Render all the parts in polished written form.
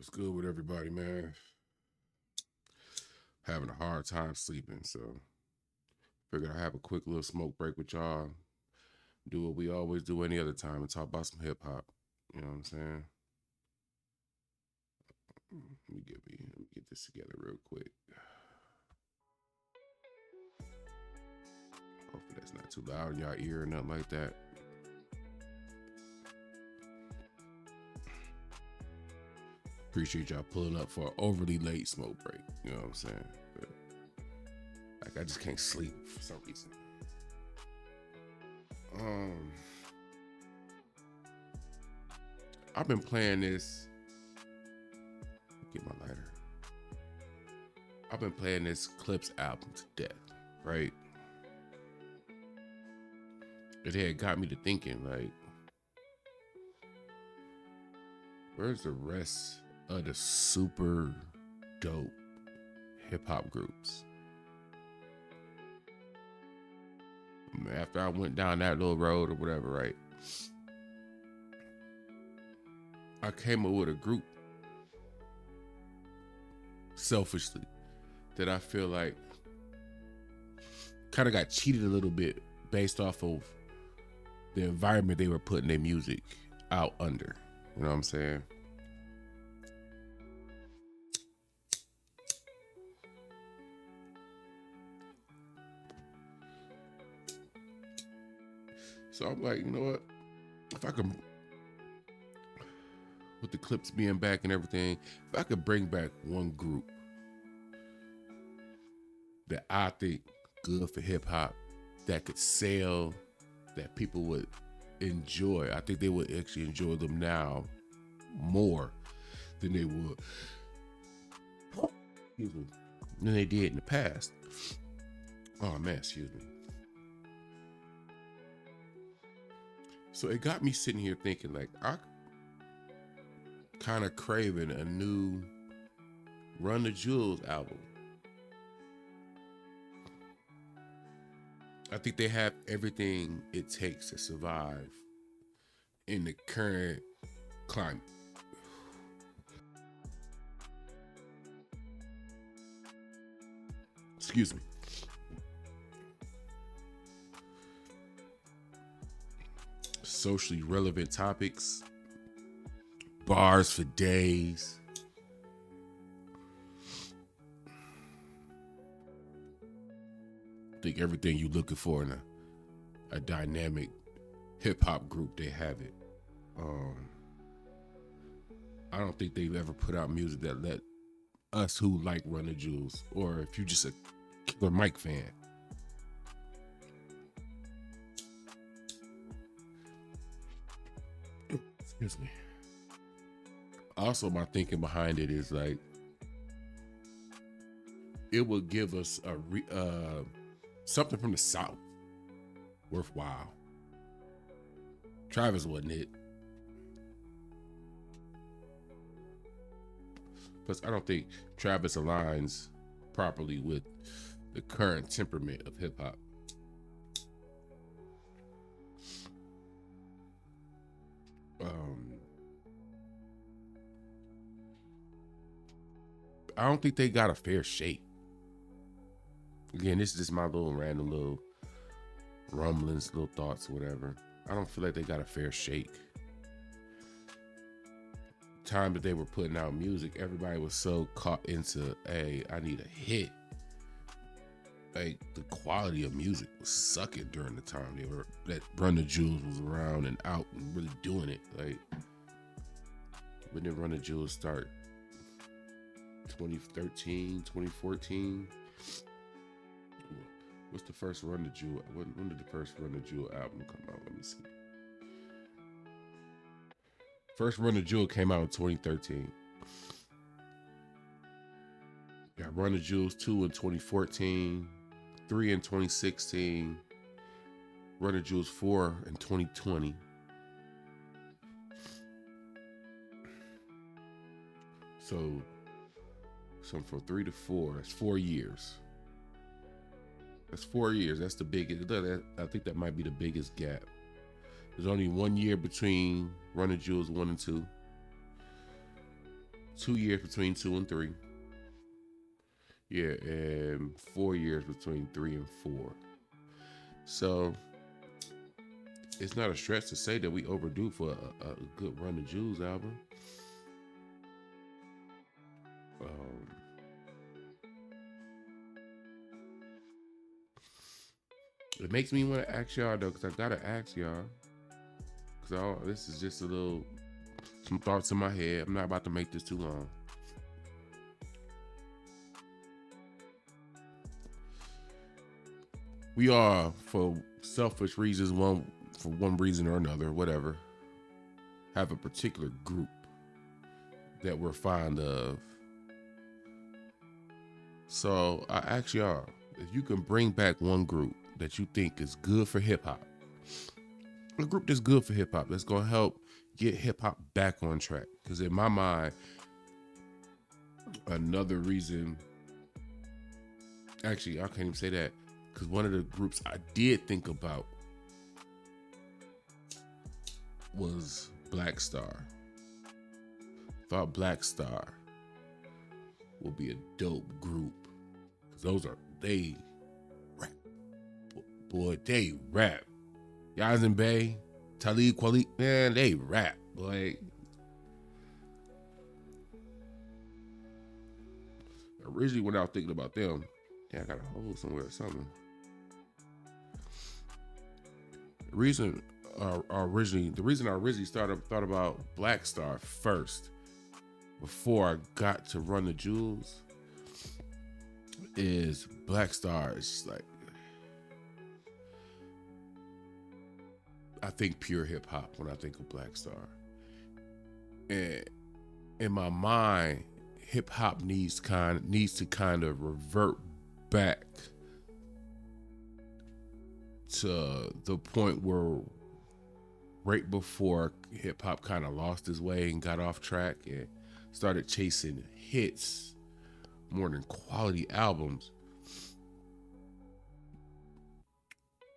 What's good with everybody, man? Having a hard time sleeping, so figured I'd have a quick little smoke break with y'all. Do what we always do any other time and talk about some hip hop. You know what I'm saying? Let me get this together real quick. Hopefully that's not too loud in y'all ear or nothing like that. Appreciate y'all pulling up for an overly late smoke break. You know what I'm saying? But, like I just can't sleep for some reason. I've been playing this. Get my lighter. I've been playing this Clips album to death, right? It had got me to thinking, like, where's the rest of the super dope hip hop groups? After I went down that little road or whatever, right? I came up with a group selfishly that I feel like kind of got cheated a little bit based off of the environment they were putting their music out under. You know what I'm saying? So I'm like, you know what? If I could, with the Clips being back and everything, if I could bring back one group that I think good for hip hop, that could sell, that people would enjoy, I think they would actually enjoy them now more than they would, excuse me, than they did in the past. Oh man, excuse me. So it got me sitting here thinking, like, I kind of craving a new Run the Jewels album. I think they have everything it takes to survive in the current climate. Excuse me. Socially relevant topics, bars for days. I think everything you're looking for in a dynamic hip hop group, they have it. I don't think they've ever put out music that let us who like Run the Jewels, or if you're just a Killer Mike fan. Excuse me. Also, my thinking behind it is like, it would give us something from the South worthwhile. Travis wasn't it. Plus, I don't think Travis aligns properly with the current temperament of hip hop. I don't think they got a fair shake. Again, this is just my little random little rumblings, little thoughts, whatever. I don't feel like they got a fair shake. Time that they were putting out music, everybody was so caught into, hey, I need a hit. Like, the quality of music was sucking during the time that Run the Jewels was around and out and really doing it. Like, when did Run the Jewels start? 2013, 2014. What's the first Run the Jewel? When did the first Run the Jewel album come out? Let me see. First Run the Jewel came out in 2013. Got Run the Jewels 2 in 2014, 3 in 2016, Run the Jewels 4 in 2020. So from 3 to 4, that's 4 years. That's 4 years. That's the biggest. I think that might be the biggest gap. There's only 1 year between Run the Jewels 1 and 2. 2 years between 2 and 3. Yeah, and 4 years between 3 and 4. So it's not a stretch to say that we overdue for a good Run the Jewels album. Um, it makes me want to ask y'all though, because I gotta ask y'all, because this is just some thoughts in my head. I'm not about to make this too long. We are, for selfish reasons, for one reason or another, whatever, have a particular group that we're fond of. So I ask y'all, if you can bring back one group that you think is good for hip hop, a group that's good for hip hop, that's gonna help get hip hop back on track. Because in my mind, another reason, actually, I can't even say that, because one of the groups I did think about was Blackstar. Thought Blackstar will be a dope group, because they rap. Boy, they rap. Yazin Bey, Talib Kweli, man, they rap. Boy. Originally, when I was thinking about them, I got a hole somewhere or something. The reason I originally thought about Blackstar first, before I got to Run the Jewels, is Blackstar is just like, I think pure hip hop when I think of Blackstar. And in my mind, hip hop needs to kind of revert back to the point where right before hip hop kind of lost its way and got off track and started chasing hits more than quality albums,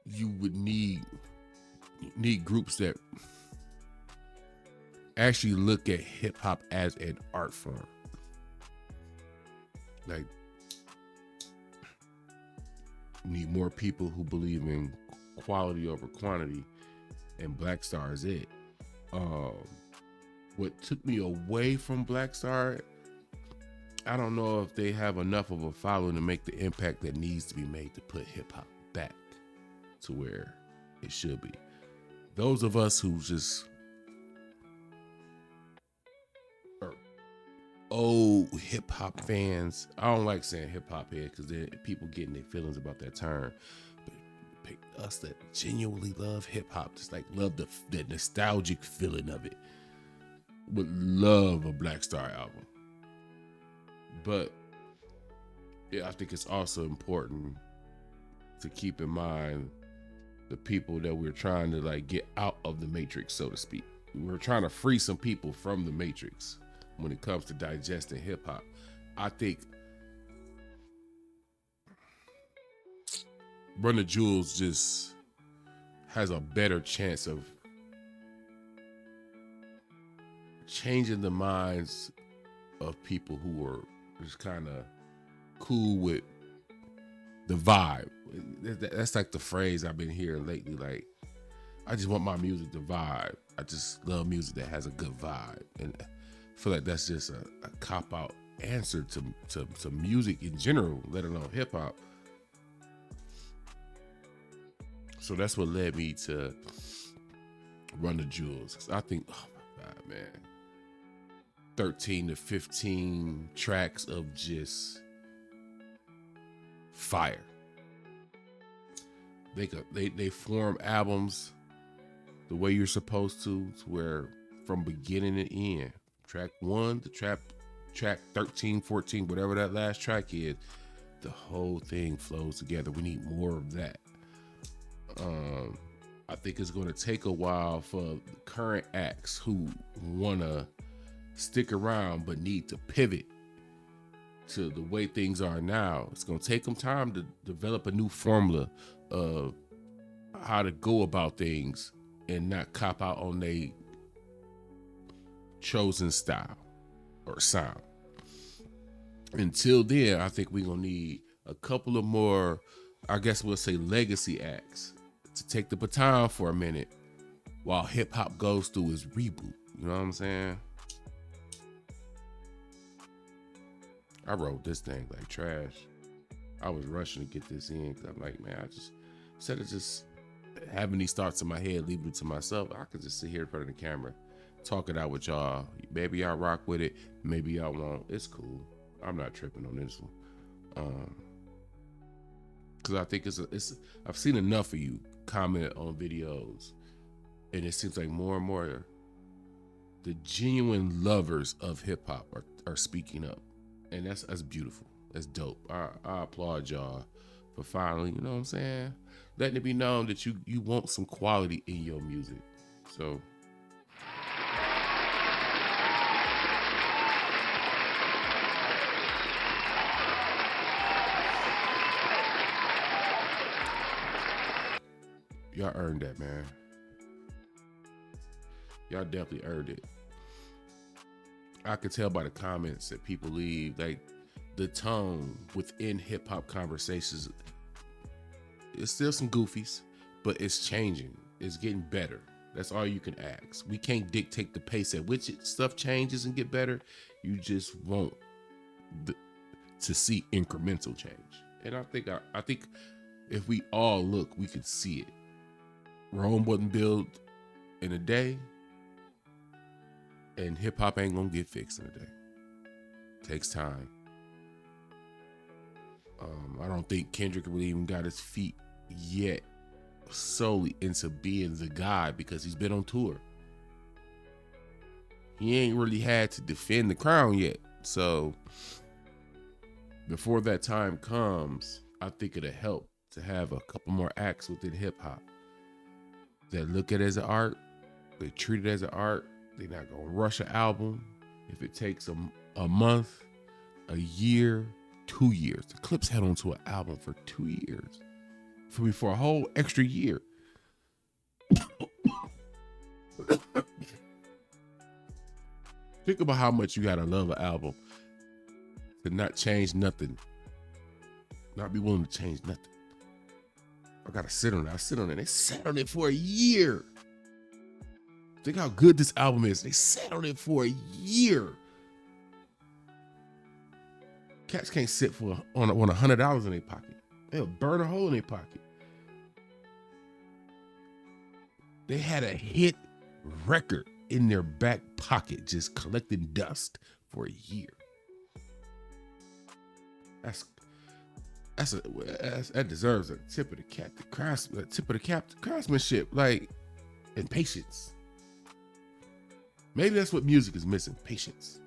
you would need groups that actually look at hip hop as an art form. Like, need more people who believe in quality over quantity, and Blackstar is it. What took me away from Blackstar, I don't know if they have enough of a following to make the impact that needs to be made to put hip hop back to where it should be. Those of us who just are old hip hop fans, I don't like saying hip hop head because people getting their feelings about that term. But us that genuinely love hip hop, just like love the nostalgic feeling of it, would love a Blackstar album. But yeah, I think it's also important to keep in mind the people that we're trying to like get out of the matrix, so to speak. We're trying to free some people from the matrix when it comes to digesting hip hop. I think Run the Jewels just has a better chance of changing the minds of people who are just kind of cool with the vibe. That's like the phrase I've been hearing lately. Like, I just want my music to vibe. I just love music that has a good vibe. And I feel like that's just a cop-out answer to music in general, let alone hip-hop. So that's what led me to Run the Jewels. 'Cause I think, oh my God, man, 13 to 15 tracks of just fire. They form albums the way you're supposed to where from beginning to end, track 1 to track 13, 14, whatever that last track is, the whole thing flows together. We need more of that. I think it's going to take a while for current acts who want to stick around but need to pivot to the way things are now. It's going to take them time to develop a new formula of how to go about things and not cop out on their chosen style. or sound. Until then, I think we're gonna need a couple of more, I guess we'll say, legacy acts to take the baton for a minute while hip hop goes through its reboot. You know what I'm saying? I wrote this thing like trash. I was rushing to get this in because I'm like, man, I just, instead of just having these thoughts in my head, leaving it to myself, I could just sit here in front of the camera, talk it out with y'all. Maybe y'all rock with it, maybe y'all won't. It's cool. I'm not tripping on this one. Because I think it's I've seen enough of you comment on videos, and it seems like more and more the genuine lovers of hip hop are speaking up, and that's beautiful. That's dope. I applaud y'all for finally, you know what I'm saying, letting it be known that you want some quality in your music. So y'all earned that, man. Y'all definitely earned it. I could tell by the comments that people leave, like the tone within hip hop conversations, it's still some goofies, but it's changing. It's getting better. That's all you can ask. We can't dictate the pace at which stuff changes and get better. You just want to see incremental change. And I think if we all look, we could see it. Rome wasn't built in a day, and hip hop ain't gonna get fixed in a day. Takes time. I don't think Kendrick really even got his feet yet solely into being the guy because he's been on tour. He ain't really had to defend the crown yet. So before that time comes, I think it'll help to have a couple more acts within hip hop that look at it as an art, they treat it as an art. They're not gonna rush an album. If it takes a month, a year, 2 years. The Clips had onto an album for 2 years. For a whole extra year. Think about how much you gotta love an album to not change nothing. Not be willing to change nothing. I gotta sit on it. I sit on it. They sat on it for a year. Think how good this album is. They sat on it for a year. Cats can't sit on $100 in their pocket. They'll burn a hole in their pocket. They had a hit record in their back pocket, just collecting dust for a year. That deserves a tip of the cap, craftsmanship, like, and patience. Maybe that's what music is missing, patience.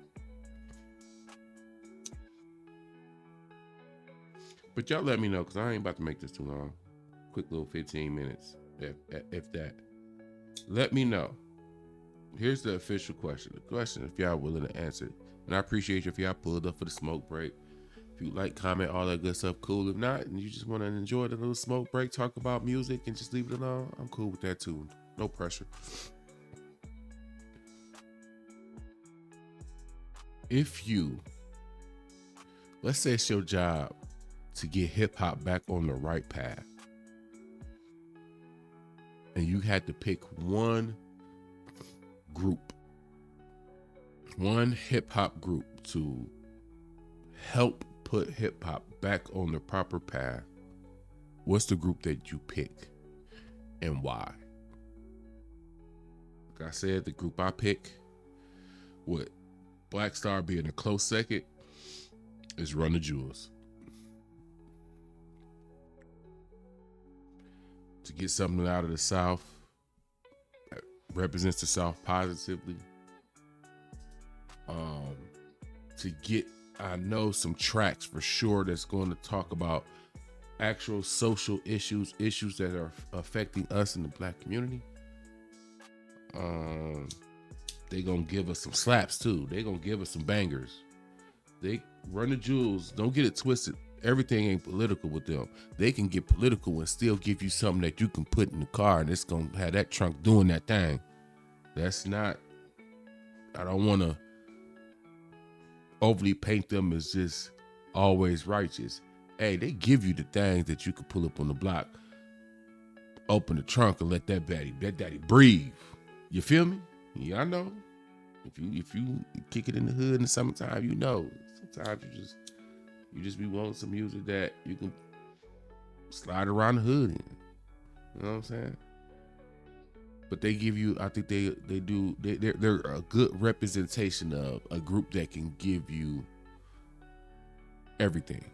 But y'all let me know, because I ain't about to make this too long. Quick little 15 minutes, if that. Let me know. Here's the official question. The question, if y'all willing to answer it. And I appreciate you if y'all pulled up for the smoke break. If you like, comment, all that good stuff, cool. If not, and you just want to enjoy the little smoke break, talk about music, and just leave it alone, I'm cool with that too. No pressure. If you, let's say it's your job to get hip hop back on the right path, and you had to pick one group, one hip hop group to help put hip hop back on the proper path, what's the group that you pick and why? Like I said, the group I pick, with Blackstar being a close second, is Run the Jewels. To get something out of the South that represents the South positively. To get, I know, some tracks for sure that's going to talk about actual social issues that are affecting us in the Black community. They gonna give us some slaps too. They gonna give us some bangers. They Run the Jewels, don't get it twisted. Everything ain't political with them. They can get political and still give you something that you can put in the car, and it's gonna have that trunk doing that thing. That's not, I don't wanna overly paint them as just always righteous. Hey, they give you the things that you can pull up on the block, open the trunk, and let that daddy breathe. You feel me? Yeah, I know. If you kick it in the hood in the summertime, you know. Sometimes you just be wanting some music that you can slide around the hood in. You know what I'm saying? But they give you, I think they're a good representation of a group that can give you everything.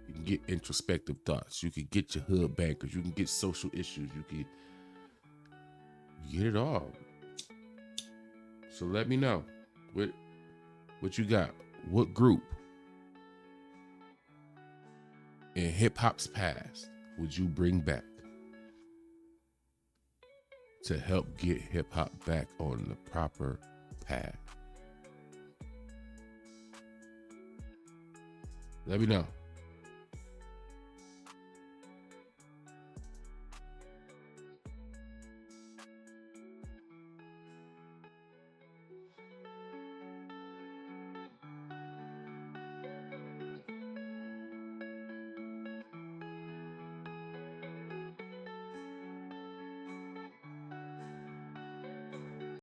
You can get introspective thoughts. You can get your hood bankers. You can get social issues. You can get it all. So let me know what you got. What group in hip hop's past would you bring back to help get hip hop back on the proper path? Let me know.